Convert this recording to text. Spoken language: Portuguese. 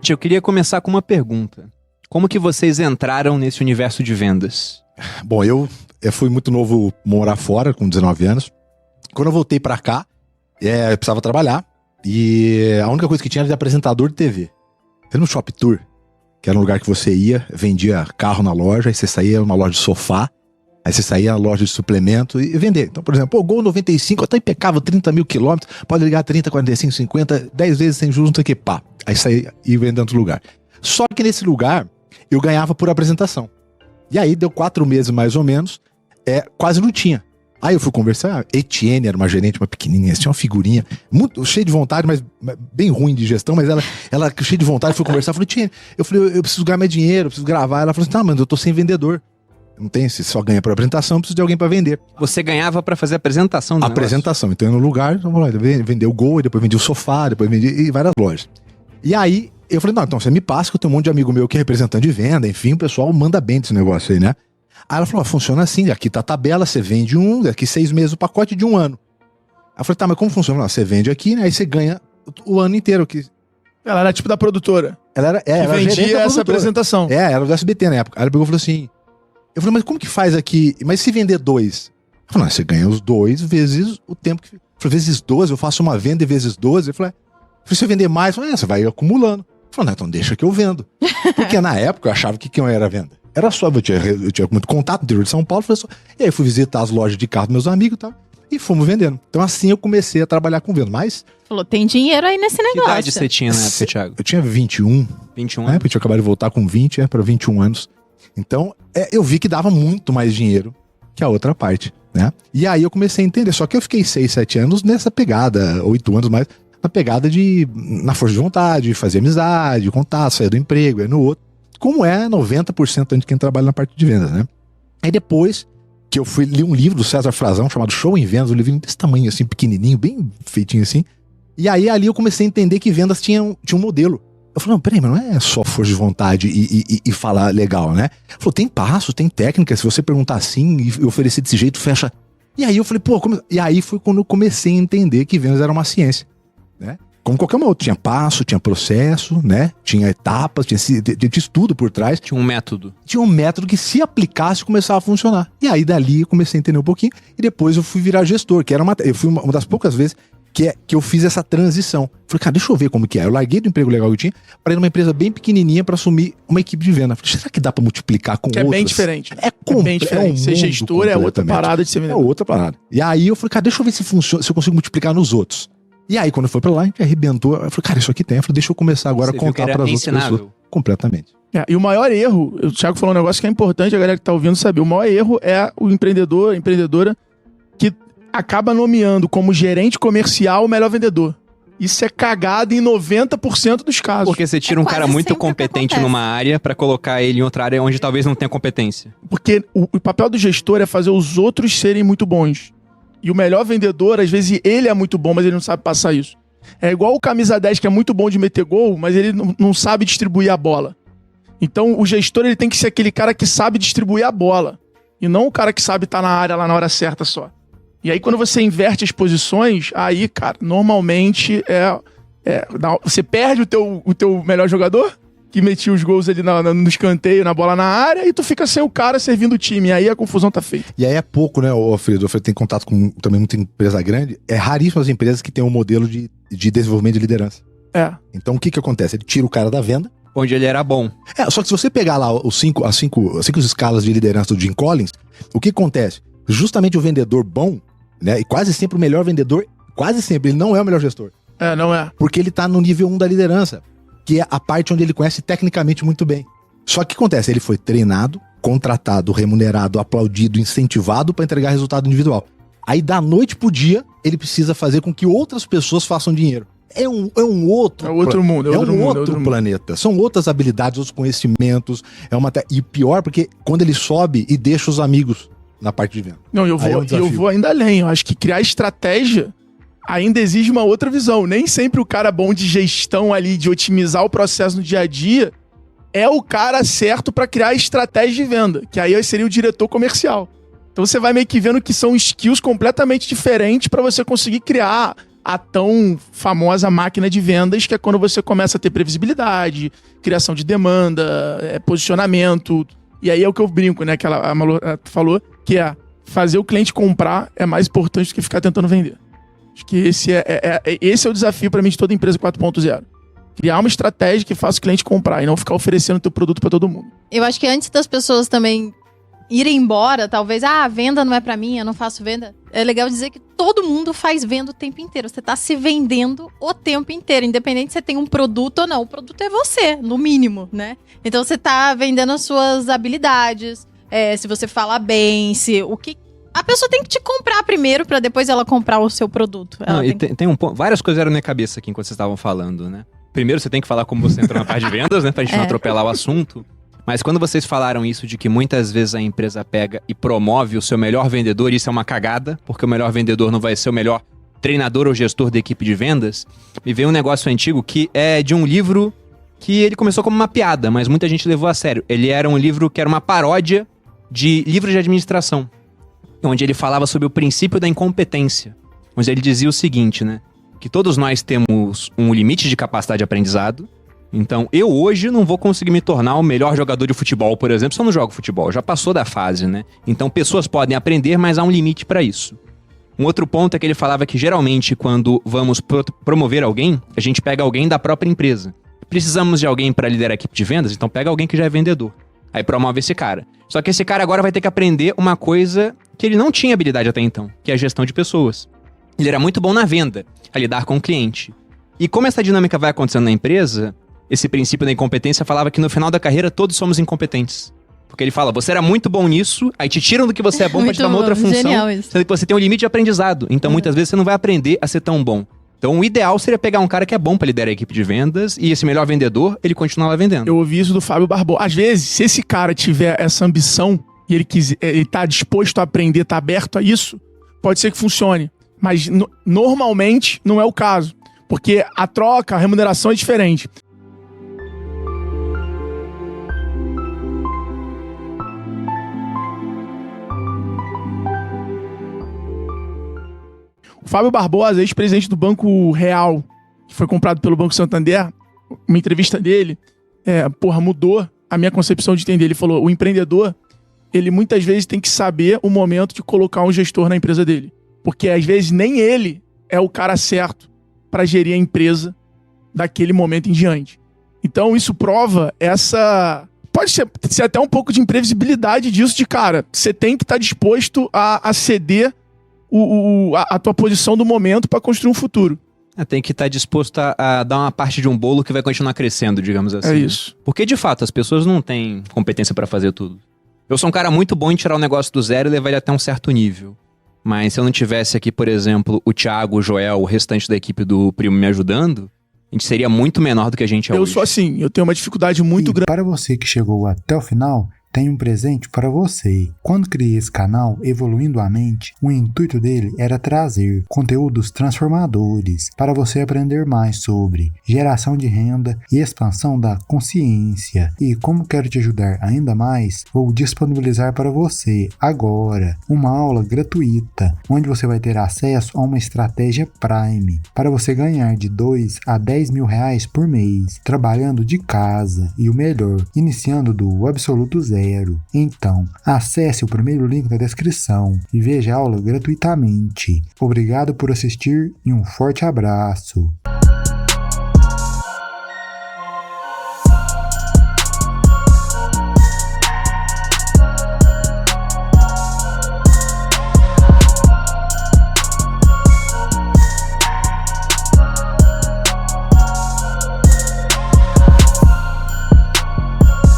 Seguinte, eu queria começar com uma pergunta. Como que vocês entraram nesse universo de vendas? Bom, eu fui muito novo morar fora, com 19 anos. Quando eu voltei pra cá, eu precisava trabalhar. E a única coisa que tinha era de apresentador de TV. Era no Shop Tour, que era um lugar que você ia, vendia carro na loja, aí você saía numa loja de sofá, aí você saía na loja de suplemento e vender. Então, por exemplo, Gol 95, até impecável, 30 mil quilômetros, pode ligar 30, 45, 50, 10 vezes sem juros, não sei o que, pá. Aí saía e vendia em outro lugar. Só que nesse lugar, eu ganhava por apresentação. E aí deu 4 meses mais ou menos, quase não tinha. Aí eu fui conversar, Etienne era uma gerente, uma pequenininha, tinha uma figurinha, muito cheia de vontade, mas bem ruim de gestão, mas ela cheia de vontade, foi conversar, falou, Etienne, eu falei, eu preciso ganhar mais dinheiro, eu preciso gravar. Ela falou assim, tá, mas eu tô sem vendedor. Não tem, se só ganha por apresentação, eu preciso de alguém pra vender. Você ganhava pra fazer a apresentação do apresentação, então eu ia no lugar, vendeu o Gol, depois vendi o sofá, depois vendi várias lojas. E aí, eu falei, não, então você me passa, que eu tenho um monte de amigo meu que é representante de venda, enfim, o pessoal manda bem desse negócio aí, né? Aí ela falou, funciona assim, aqui tá a tabela, você vende daqui 6 meses o pacote de 1 ano. Aí eu falei, tá, mas como funciona? Você vende aqui, né, aí você ganha o ano inteiro. Ela era tipo da produtora. Ela vendia essa apresentação. Era do SBT na época. Aí ela pegou e falou assim, eu falei, mas como que faz aqui? Mas se vender 2? Ela falou, não, você ganha os 2 vezes o tempo que... Eu falei, vezes 12, eu faço uma venda e vezes 12. Eu falei, se você vender mais, você vai acumulando. Eu falei, não, então deixa que eu vendo. Porque na época eu achava que não era venda. Era só, eu tinha muito contato no interior de São Paulo, e aí eu fui visitar as lojas de carro dos meus amigos e tal, e fomos vendendo. Então assim eu comecei a trabalhar com venda, mas... Falou, tem dinheiro aí nesse negócio. Que idade você tinha na época, Thiago? Eu tinha 21. 21 anos? Eu tinha acabado de voltar com 20, para 21 anos. Então eu vi que dava muito mais dinheiro que a outra parte, né? E aí eu comecei a entender, só que eu fiquei 6, 7 anos nessa pegada, 8 anos mais, na pegada na força de vontade, fazer amizade, contato, sair do emprego, aí no outro. Como é 90% de quem trabalha na parte de vendas, né? Aí depois que eu li um livro do César Frazão chamado Show em Vendas, um livrinho desse tamanho assim, pequenininho, bem feitinho assim. E aí ali eu comecei a entender que vendas tinha um modelo. Eu falei, não, peraí, mas não é só força de vontade e falar legal, né? Ele falou, tem passo, tem técnica, se você perguntar assim e oferecer desse jeito, fecha. E aí eu falei, E aí foi quando eu comecei a entender que vendas era uma ciência, né? Como qualquer uma outra, tinha passo, tinha processo, né? Tinha etapas, tinha estudo por trás. Tinha um método. Tinha um método que se aplicasse começava a funcionar. E aí dali eu comecei a entender um pouquinho e depois eu fui virar gestor, que era eu fui uma das poucas vezes que eu fiz essa transição. Falei, cara, deixa eu ver como que é. Eu larguei do emprego legal que eu tinha para ir numa empresa bem pequenininha para assumir uma equipe de venda. Falei, será que dá para multiplicar com outras? É bem diferente. É bem diferente. Ser gestor é outra parada de ser vendedor. É outra parada. E aí eu falei, cara, deixa eu ver se funciona, se eu consigo multiplicar nos outros. E aí, quando eu fui pra lá, a gente arrebentou. Eu falei, cara, isso aqui tem. Eu falei, deixa eu começar agora a contar para as outras pessoas. Completamente. E o maior erro, o Thiago falou um negócio que é importante a galera que tá ouvindo saber. O maior erro é o empreendedor, a empreendedora que acaba nomeando como gerente comercial o melhor vendedor. Isso é cagado em 90% dos casos. Porque você tira um cara muito competente numa área pra colocar ele em outra área onde talvez não tenha competência. Porque o papel do gestor é fazer os outros serem muito bons. E o melhor vendedor, às vezes, ele é muito bom, mas ele não sabe passar isso. É igual o camisa 10, que é muito bom de meter gol, mas ele não sabe distribuir a bola. Então, o gestor ele tem que ser aquele cara que sabe distribuir a bola. E não o cara que sabe estar na área lá na hora certa só. E aí, quando você inverte as posições, aí, cara, normalmente você perde o teu melhor jogador, que metia os gols ali no escanteio, na bola na área, e tu fica sem o cara servindo o time. E aí a confusão tá feita. E aí é pouco, né, Alfredo? Você tem contato com também muita empresa grande. É raríssimo as empresas que têm um modelo de desenvolvimento de liderança. Então o que acontece? Ele tira o cara da venda. Onde ele era bom. Só que se você pegar lá as cinco escalas de liderança do Jim Collins, o que acontece? Justamente o vendedor bom, né, e quase sempre o melhor vendedor, quase sempre, ele não é o melhor gestor. Não é. Porque ele tá no nível 1 da liderança, que é a parte onde ele conhece tecnicamente muito bem. Só que o que acontece? Ele foi treinado, contratado, remunerado, aplaudido, incentivado para entregar resultado individual. Aí da noite pro dia, ele precisa fazer com que outras pessoas façam dinheiro. É um outro mundo. É um outro planeta. São outras habilidades, outros conhecimentos. E pior, porque quando ele sobe e deixa os amigos na parte de venda. Não, eu vou ainda além. Eu acho que criar estratégia ainda exige uma outra visão. Nem sempre o cara bom de gestão ali, de otimizar o processo no dia a dia, é o cara certo para criar estratégia de venda, que aí seria o diretor comercial. Então você vai meio que vendo que são skills completamente diferentes para você conseguir criar a tão famosa máquina de vendas, que é quando você começa a ter previsibilidade, criação de demanda, posicionamento. E aí é o que eu brinco, né? Que a Malu falou, que é fazer o cliente comprar é mais importante do que ficar tentando vender. Acho que esse é o desafio para mim de toda empresa 4.0. Criar uma estratégia que faça o cliente comprar e não ficar oferecendo o teu produto para todo mundo. Eu acho que antes das pessoas também irem embora, talvez, a venda não é pra mim, eu não faço venda. É legal dizer que todo mundo faz venda o tempo inteiro. Você tá se vendendo o tempo inteiro, independente se você tem um produto ou não. O produto é você, no mínimo, né? Então você tá vendendo as suas habilidades, se você fala bem, a pessoa tem que te comprar primeiro pra depois ela comprar o seu produto. Tem um ponto, várias coisas eram na minha cabeça aqui enquanto vocês estavam falando, né? Primeiro você tem que falar como você entrou na parte de vendas, né? Pra gente não atropelar o assunto. Mas quando vocês falaram isso de que muitas vezes a empresa pega e promove o seu melhor vendedor, isso é uma cagada, porque o melhor vendedor não vai ser o melhor treinador ou gestor da equipe de vendas, me veio um negócio antigo que é de um livro que ele começou como uma piada, mas muita gente levou a sério. Ele era um livro que era uma paródia de livro de administração, onde ele falava sobre o princípio da incompetência. Onde ele dizia o seguinte, né? Que todos nós temos um limite de capacidade de aprendizado. Então, eu hoje não vou conseguir me tornar o melhor jogador de futebol, por exemplo, se eu não jogo futebol. Já passou da fase, né? Então, pessoas podem aprender, mas há um limite para isso. Um outro ponto é que ele falava que, geralmente, quando vamos promover alguém, a gente pega alguém da própria empresa. Precisamos de alguém para liderar a equipe de vendas, então pega alguém que já é vendedor. Aí promove esse cara. Só que esse cara agora vai ter que aprender uma coisa que ele não tinha habilidade até então, que é a gestão de pessoas. Ele era muito bom na venda, a lidar com o cliente. E como essa dinâmica vai acontecendo na empresa, esse princípio da incompetência falava que no final da carreira todos somos incompetentes. Porque ele fala, você era muito bom nisso, aí te tiram do que você é bom pra te dar uma outra função, sendo que você tem um limite de aprendizado. Então muitas vezes você não vai aprender a ser tão bom. Então o ideal seria pegar um cara que é bom pra liderar a equipe de vendas e esse melhor vendedor, ele continuar lá vendendo. Eu ouvi isso do Fábio Barbosa. Às vezes, se esse cara tiver essa ambição e ele tá disposto a aprender, tá aberto a isso, pode ser que funcione. Mas normalmente não é o caso. Porque a troca, a remuneração é diferente. O Fábio Barbosa, ex-presidente do Banco Real, que foi comprado pelo Banco Santander, uma entrevista dele, mudou a minha concepção de entender. Ele falou, o empreendedor, ele muitas vezes tem que saber o momento de colocar um gestor na empresa dele. Porque às vezes nem ele é o cara certo para gerir a empresa daquele momento em diante. Então isso prova pode ser até um pouco de imprevisibilidade disso de, cara, você tem que estar disposto a ceder a tua posição do momento para construir um futuro. Tem que estar disposto a dar uma parte de um bolo que vai continuar crescendo, digamos assim. É isso. Porque, de fato, as pessoas não têm competência para fazer tudo. Eu sou um cara muito bom em tirar o negócio do zero e levar ele até um certo nível. Mas se eu não tivesse aqui, por exemplo, o Thiago, o Joel, o restante da equipe do Primo me ajudando, a gente seria muito menor do que a gente é hoje. Eu sou assim, eu tenho uma dificuldade muito grande. Para você que chegou até o final, tem um presente para você. Quando criei esse canal, Evoluindo a Mente, o intuito dele era trazer conteúdos transformadores para você aprender mais sobre geração de renda e expansão da consciência. E como quero te ajudar ainda mais, vou disponibilizar para você agora uma aula gratuita, onde você vai ter acesso a uma estratégia Prime para você ganhar de 2 a 10 mil reais por mês, trabalhando de casa e o melhor, iniciando do absoluto zero. Então, acesse o primeiro link na descrição e veja a aula gratuitamente. Obrigado por assistir e um forte abraço.